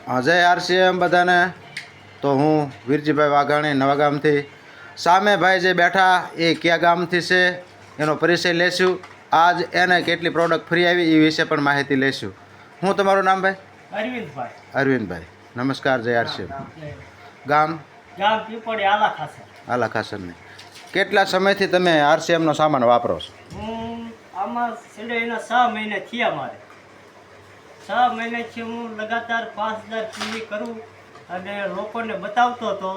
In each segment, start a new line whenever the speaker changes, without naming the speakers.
જય આરસીએમ બધાને. તો હું વીરજીભાઈ વાઘાણી નવા ગામથી. સામે ભાઈ જે બેઠા એ કયા ગામથી છે એનો પરિચય લેશું. આજ એને કેટલી પ્રોડક્ટ ફ્રી આવી એ વિશે પણ માહિતી લેશું. હું તમારું નામ ભાઈ?
અરવિંદભાઈ.
અરવિંદભાઈ, નમસ્કાર. જય આરસીએમ. ગામ?
ગામ પીપળી આલા
આલા ખાસરની. કેટલા સમયથી તમે આરસીએમનો સામાન વાપરો છો?
હું આમાં છેલ્લે એના 6 મહિના થયા મારે. 6 મહિનાથી હું લગાતાર 5000 કિલી કરું અને લોકોને બતાવતો હતો.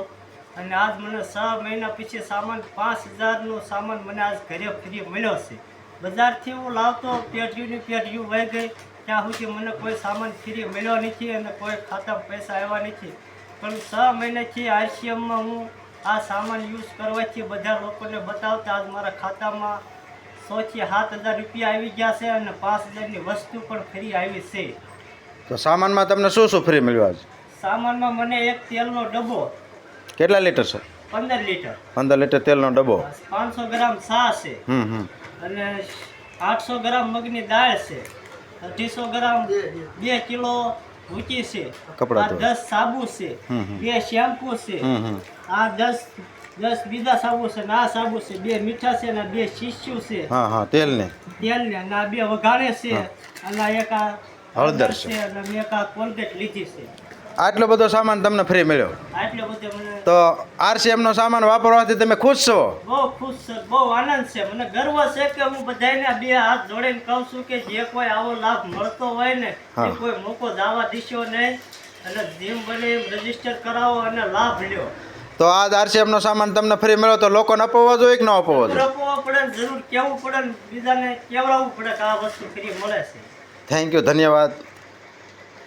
અને આજ મને 6 મહિના પછી સામાન 5000નો સામાન મને આજ ઘરે ફ્રી મળ્યો છે. બજારથી હું લાવતો પેટીયું વહી ગઈ ત્યાં સુધી મને કોઈ સામાન ફ્રી મળ્યો નથી અને કોઈ ખાતામાં પૈસા આવ્યા નથી. પણ 6 મહિનાથી આરસીએમમાં હું આ સામાન યુઝ કરવાથી બધા લોકોને બતાવતા આજ મારા ખાતામાં 6 થી 7000 રૂપિયા આવી ગયા છે અને 5000ની વસ્તુ પણ ફ્રી આવી છે.
તો સામાનમાં તમને શું શું ફ્રી મળ્યું આજ?
સામાનમાં મને એક તેલનો ડબ્બો,
કેટલા લીટર છે?
15 લીટર,
15 લીટર તેલનો ડબ્બો,
500 ગ્રામ છાશ છે અને 800 ગ્રામ મગની દાળ છે, 250 ગ્રામ 2 કિલો ભૂકી છે,
કપડાં
10 સાબુ છે, 2 શેમ્પુ છે, આ 10 બીજા સાબુ છે ને આ સાબુ છે, 2 મીઠા છે ને 2 શીશુ છે,
તેલને
અને આ 2 વઘાણે છે અને એક આ
હળદર
છે અને મેં એક આ કોલગેટ લીધી છે.
આટલો બધો સામાન તમને ફ્રી મળ્યો.
આટલો બધો મને
તો આરસીએમનો સામાન વાપરવાથી તમે ખુશ છો?
બહુ ખુશ છે, બહુ આનંદ છે. મને ગર્વ છે કે હું બધાને 2 હાથ જોડીને કહું છું કે જે કોઈ આવો લાભ મળતો હોય ને એ કોઈ મોકો દાવા દીશો નહીં અને જેમ બને એમ રજીસ્ટર કરાવો અને લાભ લ્યો.
તો આ આરસીએમનો સામાન તમને ફ્રી મળ્યો તો લોકોને અપાવવા જોઈએ કે ન અપાવવા જોઈએ?
અપાવવા પડે, જરૂર કહેવું પડે ને બીજાને કહેવડાવવું પડે કે આ વસ્તુ ફ્રી મળે છે.
થેન્ક યુ, ધન્યવાદ.